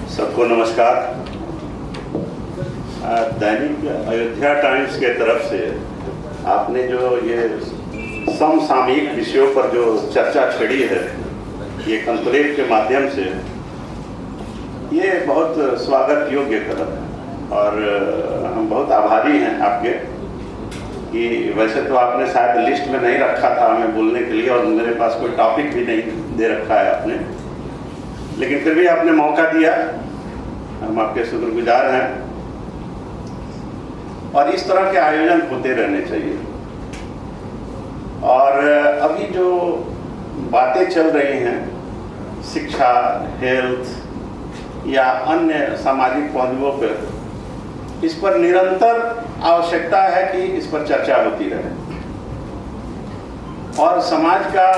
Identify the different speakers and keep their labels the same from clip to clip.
Speaker 1: सबको नमस्कार। दैनिक अयोध्या टाइम्स के तरफ से आपने जो ये समसामयिक विषयों पर जो चर्चा छेड़ी है, ये कॉन्क्लेव के माध्यम से, ये बहुत स्वागत योग्य कदम है और हम बहुत आभारी हैं आपके कि वैसे तो आपने शायद लिस्ट में नहीं रखा था हमें बोलने के लिए और मेरे पास कोई टॉपिक भी नहीं दे रखा है आपने, लेकिन फिर भी आपने मौका दिया। हम आपके शुक्रगुजार हैं और इस तरह के आयोजन होते रहने चाहिए। और अभी जो बातें चल रही हैं शिक्षा, हेल्थ या अन्य सामाजिक पहलुओं पर, इस पर निरंतर आवश्यकता है कि इस पर चर्चा होती रहे। और समाज का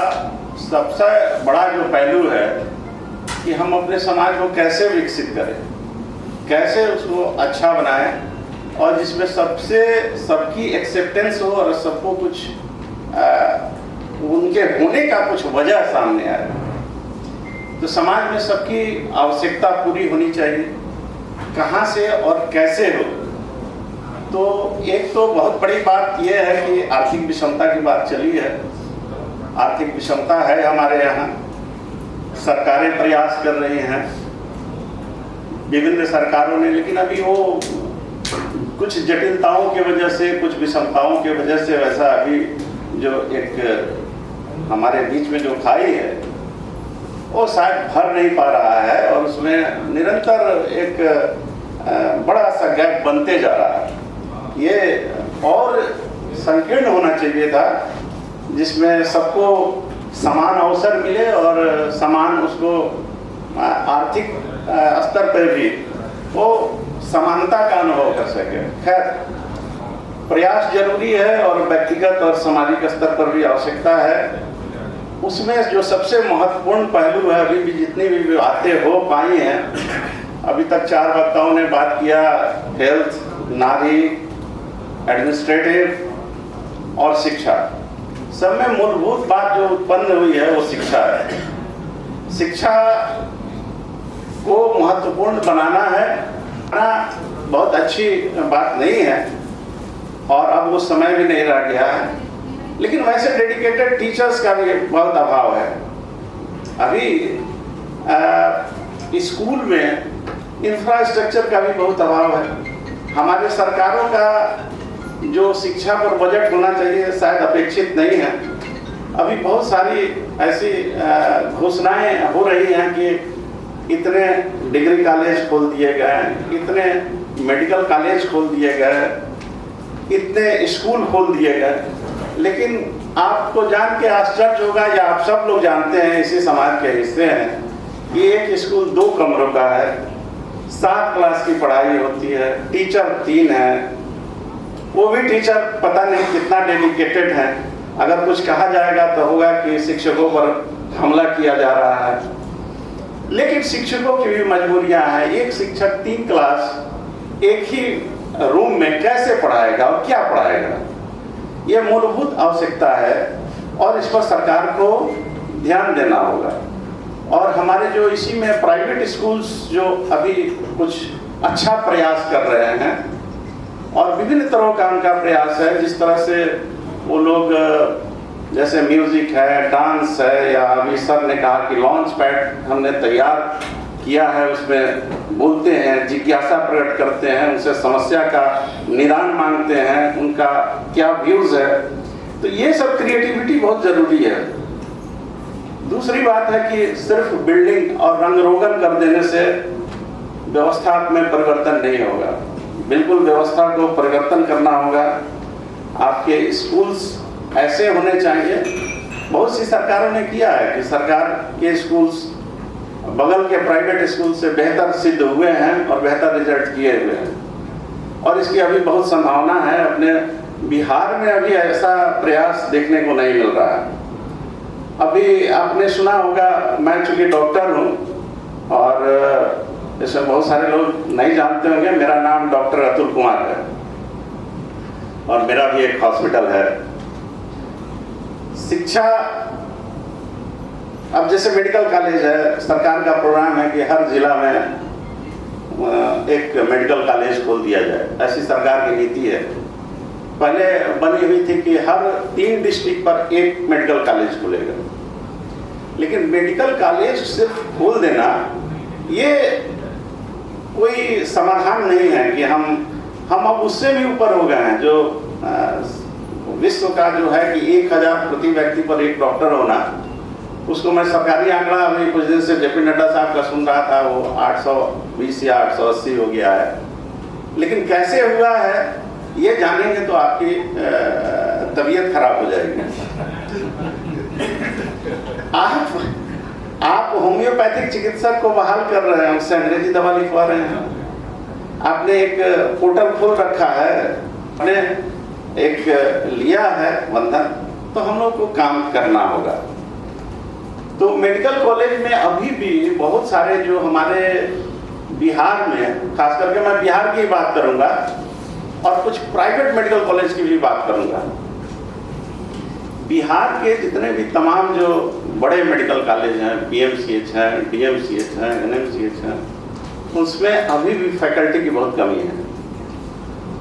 Speaker 1: सबसे बड़ा जो पहलू है कि हम अपने समाज को कैसे विकसित करें, कैसे उसको अच्छा बनाएं और जिसमें सबकी एक्सेप्टेंस हो और सबको कुछ उनके होने का कुछ वजह सामने आए। तो समाज में सबकी आवश्यकता पूरी होनी चाहिए, कहाँ से और कैसे हो। तो एक तो बहुत बड़ी बात यह है कि आर्थिक विषमता की बात चली है। आर्थिक विषमता है हमारे यहाँ, सरकारें प्रयास कर रही हैं, विभिन्न सरकारों ने, लेकिन अभी वो कुछ जटिलताओं की वजह से, कुछ विषमताओं की वजह से वैसा अभी जो एक हमारे बीच में जो खाई है वो शायद भर नहीं पा रहा है और उसमें निरंतर एक बड़ा सा गैप बनते जा रहा है। ये और संकीर्ण होना चाहिए था जिसमें सबको समान अवसर मिले और समान उसको आर्थिक स्तर पर भी वो समानता का अनुभव कर सके। खैर, प्रयास जरूरी है और व्यक्तिगत और सामाजिक स्तर पर भी आवश्यकता है। उसमें जो सबसे महत्वपूर्ण पहलू है, अभी भी जितनी भी बातें हो पाई हैं, अभी तक 4 वक्ताओं ने बात किया, हेल्थ, नारी, एडमिनिस्ट्रेटिव और शिक्षा। सब में मूलभूत बात जो उत्पन्न हुई है वो शिक्षा है। शिक्षा को महत्वपूर्ण बनाना है, बहुत अच्छी बात नहीं है और अब वो समय भी नहीं रह गया है, लेकिन वैसे डेडिकेटेड टीचर्स का भी बहुत अभाव है। अभी स्कूल में इंफ्रास्ट्रक्चर का भी बहुत अभाव है। हमारे सरकारों का जो शिक्षा पर बजट होना चाहिए शायद अपेक्षित नहीं है। अभी बहुत सारी ऐसी घोषणाएं हो रही हैं कि इतने डिग्री कॉलेज खोल दिए गए, इतने मेडिकल कॉलेज खोल दिए गए, इतने स्कूल खोल दिए गए, लेकिन आपको जान के आश्चर्य होगा, या आप सब लोग जानते हैं, इसी समाज के हिस्से हैं, कि एक स्कूल 2 कमरों का है, 7 क्लास की पढ़ाई होती है, टीचर 3 है, वो भी टीचर पता नहीं कितना डेडिकेटेड है। अगर कुछ कहा जाएगा तो होगा कि शिक्षकों पर हमला किया जा रहा है, लेकिन शिक्षकों की भी मजबूरियां हैं। एक शिक्षक 3 क्लास एक ही रूम में कैसे पढ़ाएगा और क्या पढ़ाएगा, ये मूलभूत आवश्यकता है और इस पर सरकार को ध्यान देना होगा। और हमारे जो इसी में प्राइवेट स्कूल्स जो अभी कुछ अच्छा प्रयास कर रहे हैं और विभिन्न तरह का उनका प्रयास है, जिस तरह से वो लोग जैसे म्यूजिक है, डांस है, या अभी सर ने कहा कि लॉन्च पैड हमने तैयार किया है, उसमें बोलते हैं, जिज्ञासा प्रकट करते हैं, उनसे समस्या का निदान मांगते हैं, उनका क्या व्यूज है। तो ये सब क्रिएटिविटी बहुत जरूरी है। दूसरी बात है कि सिर्फ बिल्डिंग और रंग रोगन कर देने से व्यवस्था में परिवर्तन नहीं होगा। बिल्कुल व्यवस्था को परिवर्तन करना होगा। आपके स्कूल्स ऐसे होने चाहिए। बहुत सी सरकारों ने किया है कि सरकार के स्कूल्स बगल के प्राइवेट स्कूल से बेहतर सिद्ध हुए हैं और बेहतर रिजल्ट किए हुए हैं, और इसकी अभी बहुत संभावना है। अपने बिहार में अभी ऐसा प्रयास देखने को नहीं मिल रहा है। अभी आपने सुना होगा, मैं चूँकि डॉक्टर हूँ और जैसे बहुत सारे लोग नहीं जानते होंगे, मेरा नाम डॉक्टर अतुल कुमार है और मेरा भी एक हॉस्पिटल है। शिक्षा, अब जैसे मेडिकल कॉलेज है, सरकार का प्रोग्राम है कि हर जिला में एक मेडिकल कॉलेज खोल दिया जाए, ऐसी सरकार की नीति है। पहले बनी हुई थी कि हर 3 डिस्ट्रिक्ट पर एक मेडिकल कॉलेज खुलेगा, लेकिन मेडिकल कॉलेज सिर्फ खोल देना ये कोई समाधान नहीं है कि हम अब उससे भी ऊपर हो गए हैं। जो विश्व का जो है कि 1000 प्रति व्यक्ति पर एक डॉक्टर होना, उसको मैं सरकारी आंकड़ा अभी कुछ दिन से जेपी नड्डा साहब का सुन रहा था, वो 820 या 880 हो गया है। लेकिन कैसे हुआ है ये जानेंगे तो आपकी तबीयत खराब हो जाएगी। आप होम्योपैथिक चिकित्सक को बहाल कर रहे हैं, उससे अंग्रेजी दवा लिखवा रहे हैं। आपने एक पोर्टल खोल रखा है, आपने एक लिया है बंधन, तो हम लोग को काम करना होगा। तो मेडिकल कॉलेज में अभी भी बहुत सारे जो हमारे बिहार में, खास करके मैं बिहार की बात करूंगा और कुछ प्राइवेट मेडिकल कॉलेज की भी बात करूंगा। बिहार के जितने भी तमाम जो बड़े मेडिकल कॉलेज हैं, पीएमसीएच हैं, डीएमसीएच हैं, एनएमसीएच हैं, उसमें अभी भी फैकल्टी की बहुत कमी है।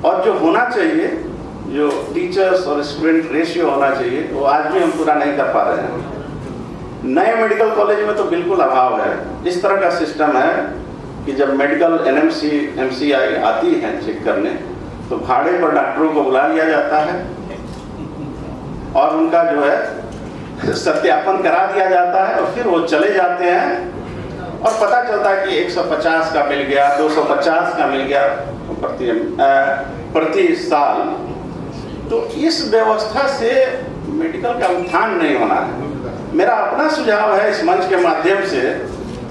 Speaker 1: और जो होना चाहिए, जो टीचर्स और स्टूडेंट रेशियो होना चाहिए, वो आज भी हम पूरा नहीं कर पा रहे हैं। नए मेडिकल कॉलेज में तो बिल्कुल अभाव है। इस तरह का सिस्टम है कि जब मेडिकल एनएमसी एमसीआई आती है चेक करने, तो भाड़े पर डॉक्टरों को बुला लिया जाता है और उनका जो है सत्यापन करा दिया जाता है, और फिर वो चले जाते हैं और पता चलता है कि 150 का मिल गया, 250 का मिल गया प्रति साल। तो इस व्यवस्था से मेडिकल का उत्थान नहीं होना है। मेरा अपना सुझाव है इस मंच के माध्यम से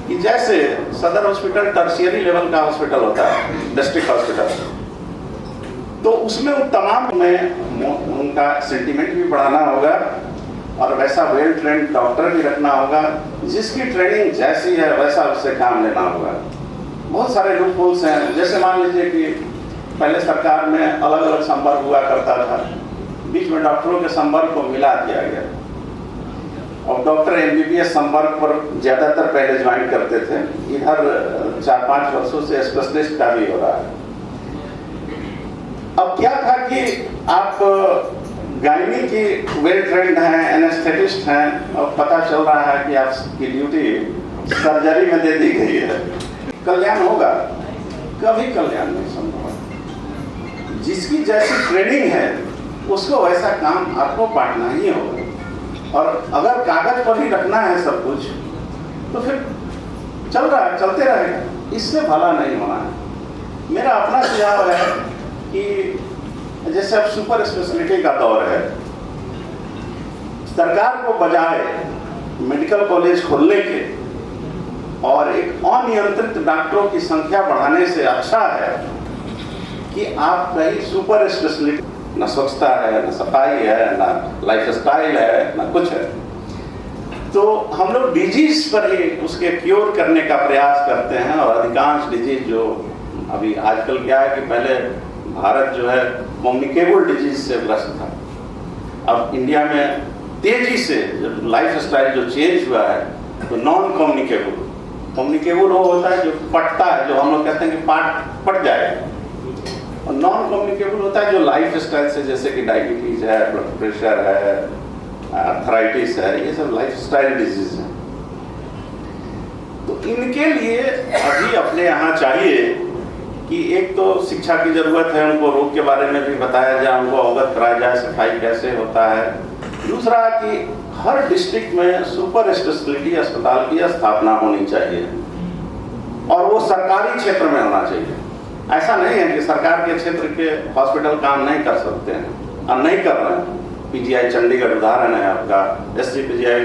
Speaker 1: कि जैसे सदर हॉस्पिटल टर्शियरी लेवल का हॉस्पिटल होता है, डिस्ट्रिक्ट हॉस्पिटल, तो उसमें तमाम में उनका सेंटीमेंट भी बढ़ाना होगा और वैसा वेल ट्रेंड डॉक्टर भी रखना होगा, जिसकी ट्रेनिंग जैसी है वैसा उससे काम लेना होगा। बहुत सारे लूप होल्स हैं। जैसे मान लीजिए कि पहले सरकार में अलग अलग संपर्क हुआ करता था, बीच में डॉक्टरों के संपर्क को मिला दिया गया और डॉक्टर एमबीबीएस संपर्क पर ज़्यादातर पहले ज्वाइन करते थे। इधर 4-5 वर्षों से स्पेशलिस्ट का भी हो रहा है। अब क्या था कि आप गायनी की वेल ट्रेंड हैं, एनेस्थेटिस्ट हैं, और पता चल रहा है कि आपकी ड्यूटी सर्जरी में दे दी गई है। कल्याण होगा? कभी कल्याण नहीं संभव। जिसकी जैसी ट्रेनिंग है उसको वैसा काम आपको बांटना ही होगा। और अगर कागज पर ही रखना है सब कुछ, तो फिर चल रहा है, चलते रहेगा, इससे भला नहीं होना है। मेरा अपना सुझाव है कि जैसे अब सुपर स्पेशलिटी का दौर है, सरकार को बजाय मेडिकल कॉलेज खोलने के और एक अनियंत्रित डॉक्टरों की संख्या बढ़ाने से अच्छा है कि आप कहीं सुपर स्पेशलिटी, न स्वच्छता है, न सफाई है, न लाइफ स्टाइल है, न कुछ है, तो हम लोग डिजीज पर ही उसके क्योर करने का प्रयास करते हैं। और अधिकांश डिजीज जो अभी आजकल क्या है कि पहले भारत जो है कम्युनिकेबल डिजीज से ग्रस्त था, अब इंडिया में तेजी से लाइफ स्टाइल जो चेंज हुआ है, तो नॉन कम्युनिकेबल वो होता है जो पटता है, जो हम लोग कहते हैं कि पट जाएगा, और नॉन कम्युनिकेबल होता है जो लाइफ स्टाइल से, जैसे कि डायबिटीज है, ब्लड प्रेशर है, आर्थराइटिस है, ये सब लाइफ स्टाइल डिजीज है। तो इनके लिए अभी अपने यहाँ चाहिए कि एक तो शिक्षा की जरूरत है, उनको रोग के बारे में भी बताया जाए, उनको अवगत कराया जाए, सफाई कैसे होता है। दूसरा कि हर डिस्ट्रिक्ट में सुपर स्पेशलिटी अस्पताल की स्थापना होनी चाहिए और वो सरकारी क्षेत्र में होना चाहिए। ऐसा नहीं है कि सरकार के क्षेत्र के हॉस्पिटल काम नहीं कर सकते हैं और नहीं कर रहे हैं। पीजीआई चंडीगढ़ उदाहरण है आपका, SCPGI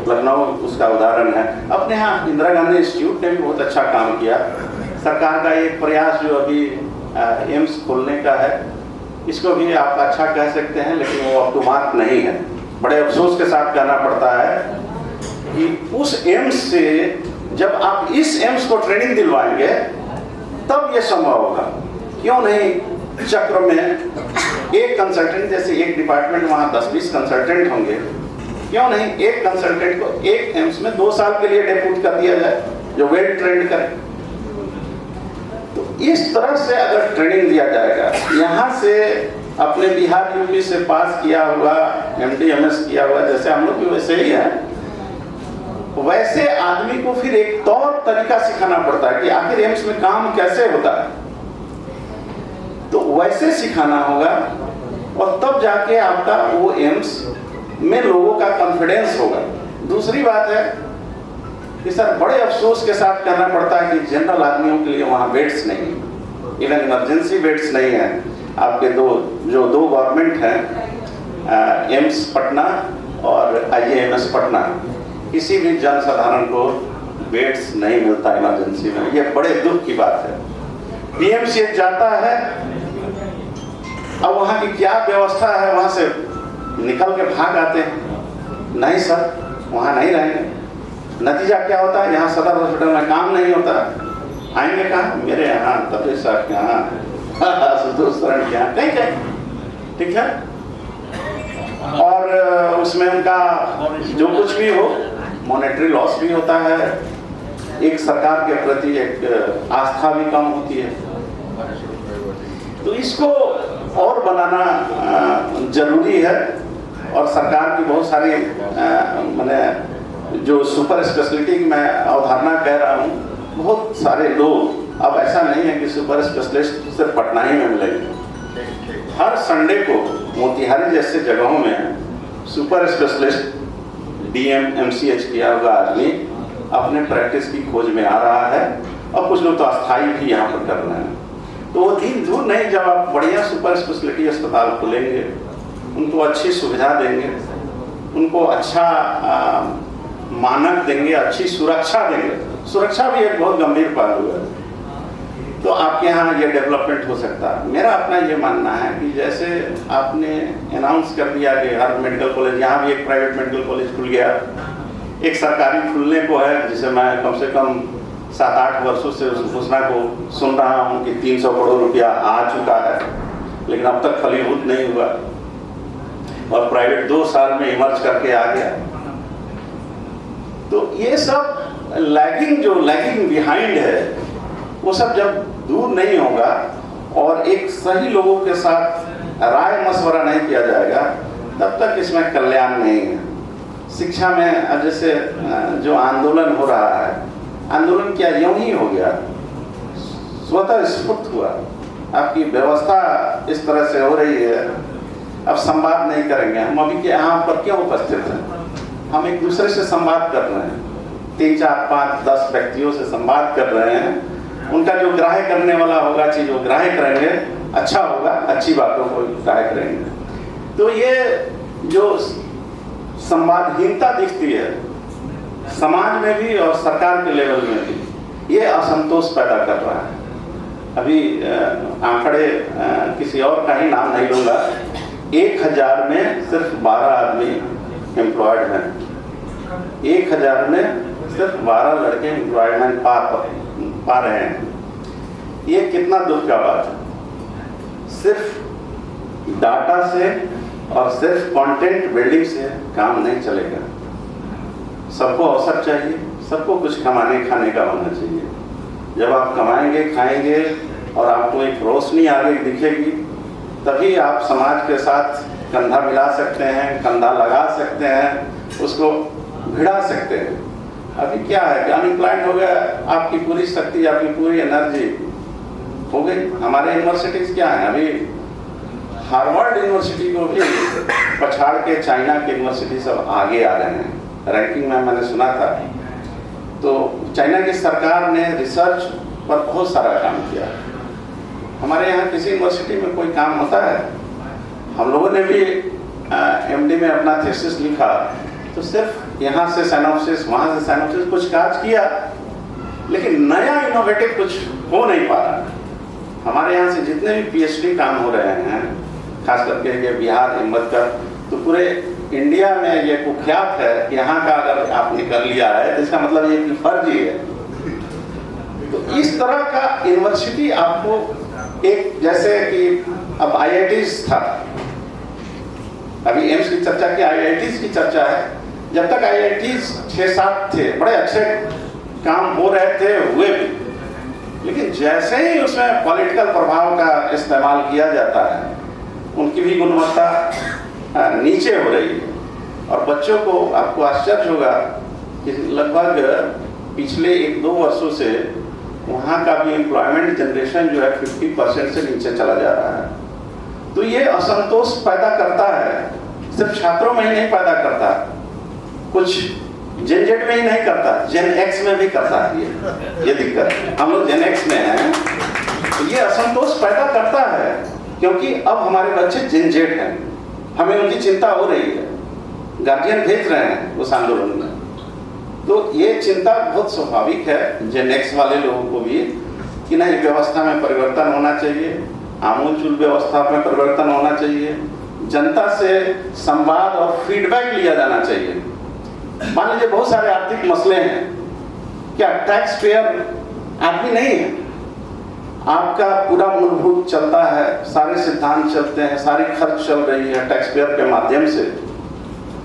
Speaker 1: लखनऊ उसका उदाहरण है। अपने यहाँ इंदिरा गांधी इंस्टीट्यूट ने भी बहुत अच्छा काम किया। सरकार का एक प्रयास जो अभी एम्स खोलने का है, इसको भी आप अच्छा कह सकते हैं, लेकिन वो अप टू मार्क नहीं है। बड़े अफसोस के साथ कहना पड़ता है कि उस एम्स से जब आप इस एम्स को ट्रेनिंग दिलवाएंगे तब ये संभव होगा। क्यों नहीं चक्र में एक कंसल्टेंट, जैसे एक डिपार्टमेंट वहाँ 10-20 कंसल्टेंट होंगे, क्यों नहीं एक कंसल्टेंट को एक एम्स में 2 साल के लिए डेप्यूट कर दिया जाए जो वेल ट्रेंड करे। इस तरह से अगर ट्रेनिंग दिया जाएगा, यहाँ से अपने बिहार यूपी से पास किया हुआ MD MS किया हुआ, जैसे हम लोग भी वैसे ही है, वैसे आदमी को फिर एक तौर तरीका सिखाना पड़ता है कि आखिर एम्स में काम कैसे होता है, तो वैसे सिखाना होगा और तब जाके आपका वो एम्स में लोगों का कॉन्फिडेंस होगा। दूसरी बात है कि सर बड़े अफसोस के साथ कहना पड़ता है कि जनरल आदमियों के लिए वहाँ बेड्स नहीं है, इवन इमरजेंसी बेड्स नहीं है। आपके दो गवर्नमेंट हैं, एम्स पटना और IAMS पटना, किसी भी जनसाधारण को बेड्स नहीं मिलता इमरजेंसी में। ये बड़े दुख की बात है। PMCH जाता है, अब वहाँ की क्या व्यवस्था है, वहाँ से निकल के भाग आते हैं, नहीं सर वहाँ नहीं रहेंगे। नतीजा क्या होता है, यहाँ सदर हॉस्पिटल में काम नहीं होता, आएंगे कहाँ, मेरे यहाँ, तबरेज साहब के यहाँ, संतोष शरण के यहाँ, कहीं कहीं, ठीक है। और उसमें उनका जो कुछ भी हो, मॉनेटरी लॉस भी होता है, एक सरकार के प्रति एक आस्था भी कम होती है। तो इसको और बनाना जरूरी है। और सरकार की बहुत सारी मैंने जो सुपर स्पेशलिटी की मैं अवधारणा कह रहा हूँ, बहुत सारे लोग, अब ऐसा नहीं है कि सुपर स्पेशलिस्ट सिर्फ पटना ही में मिलेंगे। हर संडे को मोतिहारी जैसे जगहों में सुपर स्पेशलिस्ट DM MCH किया हुआ आदमी अपने प्रैक्टिस की खोज में आ रहा है, और कुछ लोग तो अस्थायी भी यहाँ पर कर रहे हैं। तो वो दिन दूर नहीं जब आप बढ़िया सुपर स्पेशलिटी अस्पताल खोलेंगे, उनको अच्छी सुविधा देंगे, उनको अच्छा मानक देंगे, अच्छी सुरक्षा देंगे। सुरक्षा भी एक बहुत गंभीर पहलू है, तो आपके यहाँ ये डेवलपमेंट हो सकता है। मेरा अपना ये मानना है कि जैसे आपने अनाउंस कर दिया कि हर मेडिकल कॉलेज, यहाँ भी एक प्राइवेट मेडिकल कॉलेज खुल गया, एक सरकारी खुलने को है, जिसे मैं कम से कम 7-8 वर्षों से उस घोषणा को सुन रहा हूँ कि 300 करोड़ रुपया आ चुका है, लेकिन अब तक फलीभूत नहीं हुआ, और प्राइवेट 2 साल में इमर्ज करके आ गया। तो ये सब लैगिंग बिहाइंड है, वो सब जब दूर नहीं होगा और एक सही लोगों के साथ राय मशवरा नहीं किया जाएगा, तब तक इसमें कल्याण नहीं है। शिक्षा में अब जैसे जो आंदोलन हो रहा है, आंदोलन क्या यूं ही हो गया, स्वतः स्फूर्त हुआ। आपकी व्यवस्था इस तरह से हो रही है, अब संवाद नहीं करेंगे हम। अभी यहाँ पर क्यों उपस्थित हैं? हम एक दूसरे से संवाद कर रहे हैं, 3, 4, 5, 10 व्यक्तियों से संवाद कर रहे हैं। उनका जो ग्राह्य करने वाला होगा चीज वो ग्राह्य करेंगे, अच्छा होगा, अच्छी बातों को ग्राह्य करेंगे। तो ये जो संवादहीनता दिखती है समाज में भी और सरकार के लेवल में भी, ये असंतोष पैदा कर रहा है। अभी आंकड़े किसी और का ही नाम नहीं लूँगा, 1000 में सिर्फ 12 आदमी एम्प्लॉयड हैं, 1000 में सिर्फ 12 लड़के एम्प्लॉयमेंट पा रहे हैं। ये कितना दुख का बात है। सिर्फ डाटा से और सिर्फ कंटेंट बिल्डिंग से काम नहीं चलेगा। सबको अवसर चाहिए, सबको कुछ कमाने खाने का होना चाहिए। जब आप कमाएंगे, खाएंगे और आपको एक रोशनी आगे दिखेगी, तभी आप समाज के साथ कंधा मिला सकते हैं, कंधा लगा सकते हैं, उसको भिड़ा सकते हैं। अभी क्या है कि अनएम्प्लॉयड हो गया, आपकी पूरी शक्ति, आपकी पूरी एनर्जी हो गई। हमारे यूनिवर्सिटीज क्या है, अभी हार्वर्ड यूनिवर्सिटी को भी पछाड़ के चाइना की यूनिवर्सिटी सब आगे आ रहे हैं रैंकिंग में, मैंने सुना था। तो चाइना की सरकार ने रिसर्च पर बहुत सारा काम किया। हमारे यहाँ किसी यूनिवर्सिटी में कोई काम होता है? हम लोगों ने भी MD में अपना थीसिस लिखा, तो सिर्फ यहाँ से साइनॉप्सिस, वहाँ से साइनॉप्सिस, कुछ काज किया, लेकिन नया इनोवेटिव कुछ हो नहीं पा रहा। हमारे यहाँ से जितने भी PhD काम हो रहे हैं, खास करके ये बिहार हिम्मत का, तो पूरे इंडिया में ये कुख्यात है कि यहाँ का अगर आपने कर लिया है तो इसका मतलब ये कि फर्जी है। तो इस तरह का यूनिवर्सिटी आपको एक, जैसे कि अब IITs था, अभी एम्स की चर्चा की, IITs की चर्चा है। जब तक IITs 6-7 थे, बड़े अच्छे काम हो रहे थे, हुए भी, लेकिन लेकिन जैसे ही उसमें पॉलिटिकल प्रभाव का इस्तेमाल किया जाता है, उनकी भी गुणवत्ता नीचे हो रही है। और बच्चों को, आपको आश्चर्य होगा कि लगभग पिछले 1-2 वर्षों से वहाँ का भी एम्प्लॉयमेंट जनरेशन जो है 50% से नीचे चला जा रहा है। तो ये असंतोष पैदा करता है, सिर्फ छात्रों में ही नहीं पैदा करता, कुछ जेन जेड में ही नहीं करता, जेन एक्स में भी करता है। ये दिक्कत, हम लोग जेन एक्स में हैं, तो ये असंतोष पैदा करता है क्योंकि अब हमारे बच्चे जेन जेड हैं, हमें उनकी चिंता हो रही है, गार्जियन भेज रहे हैं उस आंदोलन में। तो ये चिंता बहुत स्वाभाविक है जेन एक्स वाले लोगों को भी कि नहीं, व्यवस्था में परिवर्तन होना चाहिए, आमूल-चूल व्यवस्था में परिवर्तन होना चाहिए, जनता से संवाद और फीडबैक लिया जाना चाहिए। मान लीजिए बहुत सारे आर्थिक मसले हैं, क्या टैक्स पेयर आदमी नहीं है? आपका पूरा मूलभूत चलता है, सारे सिद्धांत चलते हैं, सारी खर्च चल रही है टैक्स पेयर के माध्यम से,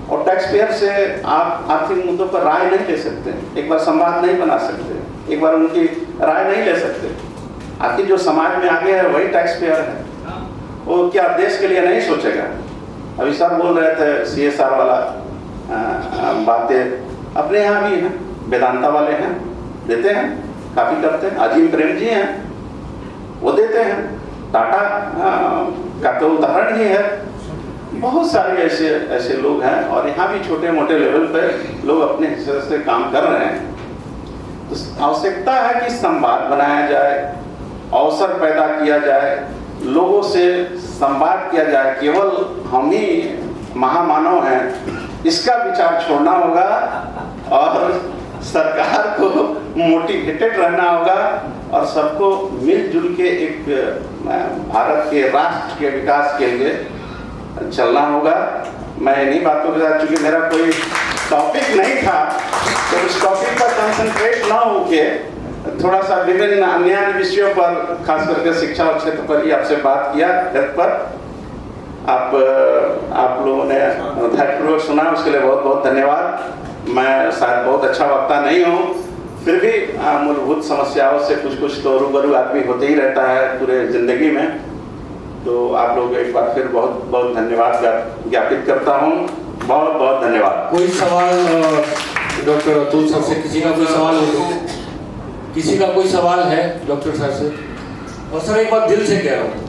Speaker 1: और टैक्स पेयर से आप आर्थिक मुद्दों पर राय नहीं ले सकते, एक बार संवाद नहीं बना सकते, एक बार उनकी राय नहीं ले सकते। आखिर जो समाज में आगे है वही टैक्स पेयर है, वो क्या देश के लिए नहीं सोचेगा? अभी सर बोल रहे थे CSR वाला बातें अपने यहाँ भी हैं, वेदांता वाले हैं, देते हैं, काफ़ी करते हैं, अजीम प्रेम जी हैं, वो देते हैं, टाटा का तो उदाहरण ही है, बहुत सारे ऐसे लोग हैं, और यहाँ भी छोटे मोटे लेवल पर लोग अपने हिस्से से काम कर रहे हैं। तो आवश्यकता है कि संवाद बनाया जाए, अवसर पैदा किया जाए, लोगों से संवाद किया जाए। केवल हम ही महामानव हैं इसका विचार छोड़ना होगा और सरकार को मोटिवेटेड रहना होगा और सबको मिलजुल के एक भारत के राष्ट्र के विकास के लिए चलना होगा। मैं इन्हीं बातों के साथ, चूँकि मेरा कोई टॉपिक नहीं था, तो उस टॉपिक पर कंसंट्रेट ना होके थोड़ा सा विभिन्न अन्य विषयों पर, खास करके शिक्षा और क्षेत्र पर ही आपसे बात किया। घर पर आप लोगों ने धैर्यपूर्वक सुना, उसके लिए बहुत बहुत धन्यवाद। मैं शायद बहुत अच्छा वक्ता नहीं हूँ, फिर भी मूलभूत समस्याओं से कुछ तो रूबरू आदमी होते ही रहता है पूरे ज़िंदगी में। तो आप लोग एक बार फिर बहुत बहुत धन्यवाद ज्ञापित करता हूँ। बहुत बहुत धन्यवाद।
Speaker 2: कोई सवाल डॉक्टर अतुल सर से? किसी का कोई सवाल हो तो? किसी का कोई सवाल है डॉक्टर सर से? और सर एक बात दिल से कह रहा हूँ,